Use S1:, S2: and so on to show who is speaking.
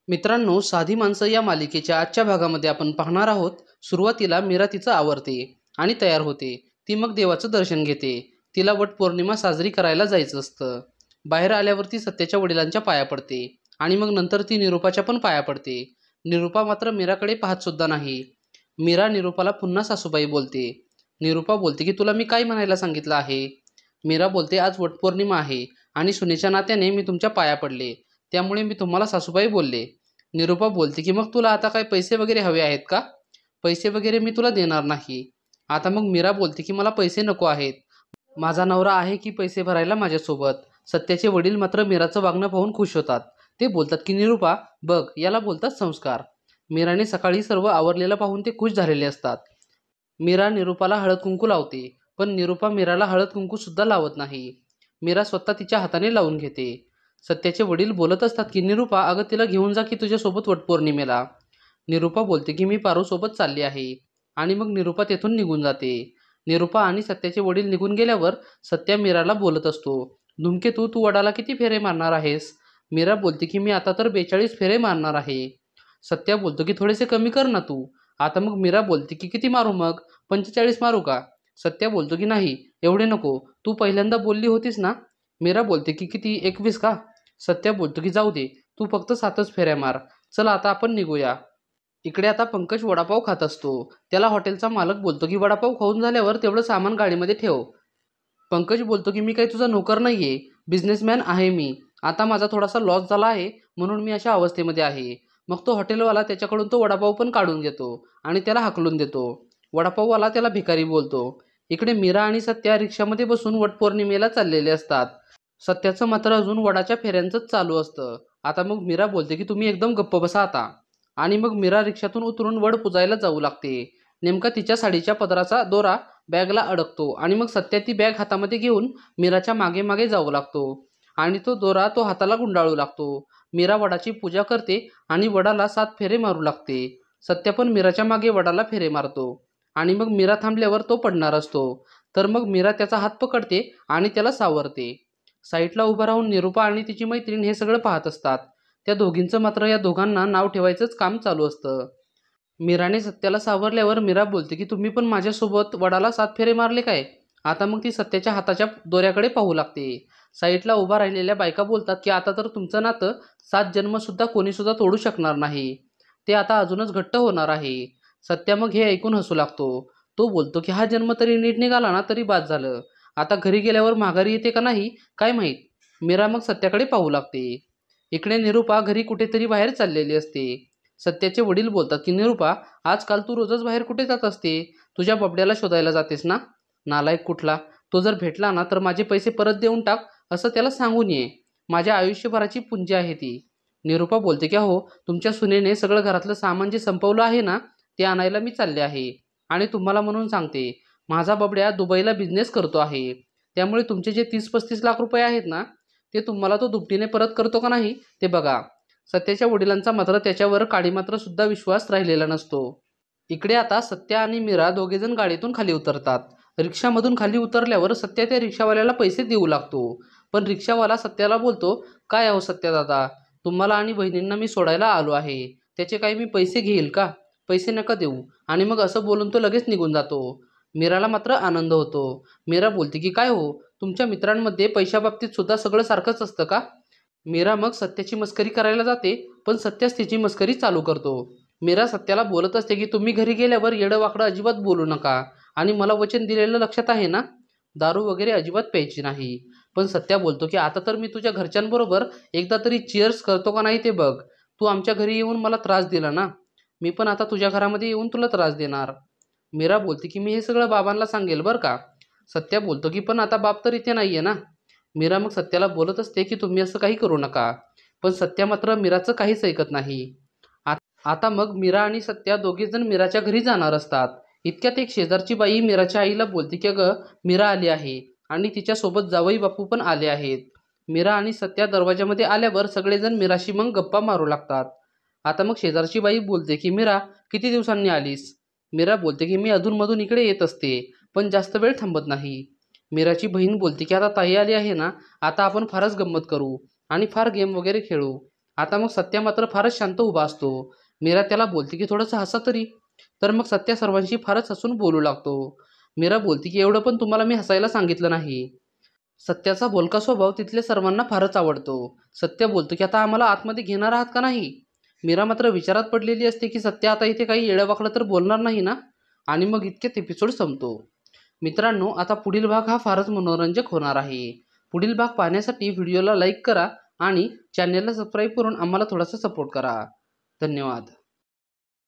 S1: मित्रांनो, साधी माणसं या मालिकेच्या आजच्या भागामध्ये आपण पाहणार आहोत. सुरुवातीला मीरा तिचं आवरते आणि तयार होते. ती मग देवाचं दर्शन घेते. तिला वटपौर्णिमा साजरी करायला जायचं असतं. बाहेर आल्यावरती सत्याच्या वडिलांच्या पाया पडते आणि मग नंतर ती निरूपाच्या पण पाया पडते. निरूपा मात्र मीराकडे पाहत सुद्धा नाही. मीरा निरूपाला पुन्हा सासूबाई बोलते. निरूपा बोलते की तुला मी काय म्हणायला सांगितलं आहे. मीरा बोलते आज वटपौर्णिमा आहे आणि सुनेच्या नात्याने मी तुमच्या पाया पडले, त्यामुळे मी तुम्हाला सासूबाई बोलले. निरूपा बोलते की मग तुला आता काय पैसे वगैरे हवे आहेत का? पैसे वगैरे मी तुला देणार नाही. आता मग मीरा बोलते की मला पैसे नको आहेत. माझा नवरा आहे की पैसे भरायला माझ्यासोबत. सत्याचे वडील मात्र मीराचं वागणं पाहून खुश होतात. ते बोलतात की निरूपा बघ, याला बोलतात संस्कार. मीराने सकाळी सर्व आवरलेलं पाहून ते खुश झालेले असतात. मीरा निरूपाला हळद कुंकू लावते, पण निरूपा मीराला हळद कुंकू सुद्धा लावत नाही. मीरा स्वतः तिच्या हाताने लावून घेते. सत्याचे वडील बोलत असतात की निरूपा अगं तिला घेऊन जा की तुझ्यासोबत वटपौर्णिमेला. निरूपा बोलते की मी पारूसोबत चालली आहे आणि मग निरूपा तेथून निघून जाते. निरूपा आणि सत्याचे वडील निघून गेल्यावर सत्या मीराला बोलत असतो. धूमकेतू, तू वडाला किती फेरे मारणार आहेस? मीरा बोलते की मी आता तर 42 फेरे मारणार आहे. सत्या बोलतो की थोडेसे कमी कर ना तू. आता मग मीरा बोलते की किती मारू मग? 45 मारू का? सत्या बोलतो की नाही, एवढे नको. तू पहिल्यांदा बोलली होतीस ना. मीरा बोलते की किती, 21 का? सत्या बोलतो की जाऊ दे, तू फक्त 7च फेऱ्या मार. चला आता आपण निघूया. इकडे आता पंकज वडापाव खात असतो. त्याला हॉटेलचा मालक बोलतो की वडापाव खाऊन झाल्यावर तेवढं सामान गाडीमध्ये ठेव. पंकज बोलतो की मी काही तुझा नोकर नाहीये, बिझनेसमॅन आहे मी. आता माझा थोडासा लॉस झाला आहे म्हणून मी अशा अवस्थेमध्ये आहे. मग तो हॉटेलवाला त्याच्याकडून तो वडापाव पण काढून घेतो आणि त्याला हाकलून देतो. वडापाववाला त्याला भिकारी बोलतो. इकडे मीरा आणि सत्या रिक्षामध्ये बसून वटपौर्णिमेला चाललेले असतात. सत्याचं मात्र अजून वडाच्या फेऱ्यांचंच चालू असतं. आता मग मीरा बोलते की तुम्ही एकदम गप्प बसा आता. आणि मग मीरा रिक्षातून उतरून वड पुजायला जाऊ लागते. नेमका तिच्या साडीच्या पदराचा दोरा बॅगला अडकतो आणि मग सत्या ती बॅग हातामध्ये घेऊन मीराच्या मागे मागे जाऊ लागतो आणि तो दोरा तो हाताला गुंडाळू लागतो. मीरा वडाची पूजा करते आणि वडाला 7 फेरे मारू लागते. सत्या पण मीराच्या मागे वडाला फेरे मारतो आणि मग मीरा थांबल्यावर तो पडणार असतो. तर मग मीरा त्याचा हात पकडते आणि त्याला सावरते. साईटला उभं राहून निरूपा आणि तिची मैत्रीण हे सगळं पाहत असतात. त्या दोघींचं मात्र या दोघांना नाव ठेवायचंच काम चालू असतं. मीराने सत्याला सावरल्यावर मीरा बोलते की तुम्ही पण माझ्यासोबत वडाला 7 फेरे मारले काय? आता मग ती सत्याच्या हाताच्या दोऱ्याकडे पाहू लागते. साईटला उभा राहिलेल्या बायका बोलतात की आता तर तुमचं नातं 7 जन्मसुद्धा कोणीसुद्धा तोडू शकणार नाही. ते आता अजूनच घट्ट होणार आहे. सत्या मग हे ऐकून हसू लागतो. तो बोलतो की हा जन्म तरी नीट निघाला ना तरी बाद झालं. आता घरी गेल्यावर माघारी येते का नाही काय माहीत. मीरा मग सत्याकडे पाहू लागते. इकडे निरूपा घरी कुठेतरी बाहेर चाललेली असते. सत्याचे वडील बोलतात की निरूपा, आजकाल तू रोजच बाहेर कुठे जात असते? तुझ्या बबड्याला शोधायला जातेस ना? नालायक कुठला. तो जर भेटला ना तर माझे पैसे परत देऊन टाक असं त्याला सांगून ये. माझ्या आयुष्यभराची पुंजी आहे ती. निरूपा बोलते की हो, तुमच्या सुनेने सगळं घरातलं सामान जे संपवलं आहे ना ते आणायला मी चालले आहे. आणि तुम्हाला म्हणून सांगते, माझा बबड्या दुबईला बिझनेस करतो आहे. त्यामुळे तुमचे जे 30-35 लाख रुपये आहेत ना ते तुम्हाला तो दुपटीने परत करतो का नाही ते बघा. सत्याच्या वडिलांचा मात्र त्याच्यावर काडी मात्र सुद्धा विश्वास राहिलेला नसतो. इकडे आता सत्या आणि मीरा दोघेजण गाडीतून खाली उतरतात. रिक्षामधून खाली उतरल्यावर सत्या त्या रिक्षावाल्याला पैसे देऊ लागतो. पण रिक्षावाला सत्याला बोलतो, काय अहो सत्या दादा, तुम्हाला आणि बहिणींना मी सोडायला आलो आहे, त्याचे काही मी पैसे घेईल का? पैसे नका देऊ. आणि मग असं बोलून तो लगेच निघून जातो. मीराला मात्र आनंद होतो. मीरा बोलते की काय हो, तुमच्या मित्रांमध्ये पैशाबाबतीत सुद्धा सगळं सारखंच असतं का? मीरा मग सत्याची मस्करी करायला जाते, पण सत्याच तिची मस्करी चालू करतो. मीरा सत्याला बोलत असते की तुम्ही घरी गेल्यावर येडं-वाकडं अजिबात बोलू नका आणि मला वचन दिलेलं लक्षात आहे ना? दारू वगैरे अजिबात प्यायची नाही. पण सत्या बोलतो की आता तर मी तुझ्या घरच्यांबरोबर एकदा तरी चिअर्स करतो का नाही ते बघ. तू आमच्या घरी येऊन मला त्रास दिला ना, मी पण आता तुझ्या घरामध्ये येऊन तुला त्रास देणार. मीरा बोलते की मी हे सगळं बाबांना सांगेल बरं का. सत्या बोलतो की पण आता बाप तर इथे नाहीये ना. मीरा मग सत्याला बोलत असते की तुम्ही असं काही करू नका. पण सत्या मात्र मीराचं काहीच ऐकत नाही. आता मग मीरा आणि सत्या दोघेजण मीराच्या घरी जाणार असतात. इतक्यात एक शेजारची बाई मीराच्या आईला बोलते की अगं, मीरा आली आहे आणि तिच्यासोबत जावई बापू पण आले आहेत. मीरा आणि सत्या दरवाजामध्ये आल्यावर सगळेजण मीराशी मग गप्पा मारू लागतात. आता मग शेजारची बाई बोलते की मीरा, किती दिवसांनी आलीस? मीरा बोलते की मी अधूनमधून इकडे येत असते, पण जास्त वेळ थांबत नाही. मीराची बहीण बोलते की आता ताई आली आहे ना, आता आपण फारच गंमत करू आणि फार गेम वगैरे खेळू. आता मग सत्या मात्र फारच शांत उभा असतो. मीरा त्याला बोलते की थोडंसं हसा तरी. तर मग सत्या सर्वांशी फारच हसून बोलू लागतो. मीरा बोलते की एवढं पण तुम्हाला मी हसायला सांगितलं नाही. सत्याचा बोलका स्वभाव तिथल्या सर्वांना फारच आवडतो. सत्य बोलतो की आता आम्हाला आतमध्ये घेणार आहात का नाही. मीरा मात्र विचारात पडलेली असते की सत्य आता इथे काही येडंवाकडं तर बोलणार नाही ना. आणि मग इतक्यात एपिसोड संपतो. मित्रांनो, आता पुढील भाग हा फारच मनोरंजक होणार आहे. पुढील भाग पाहण्यासाठी व्हिडिओला लाईक करा आणि चॅनेलला सबस्क्राईब करून आम्हाला थोडासा सपोर्ट करा. धन्यवाद.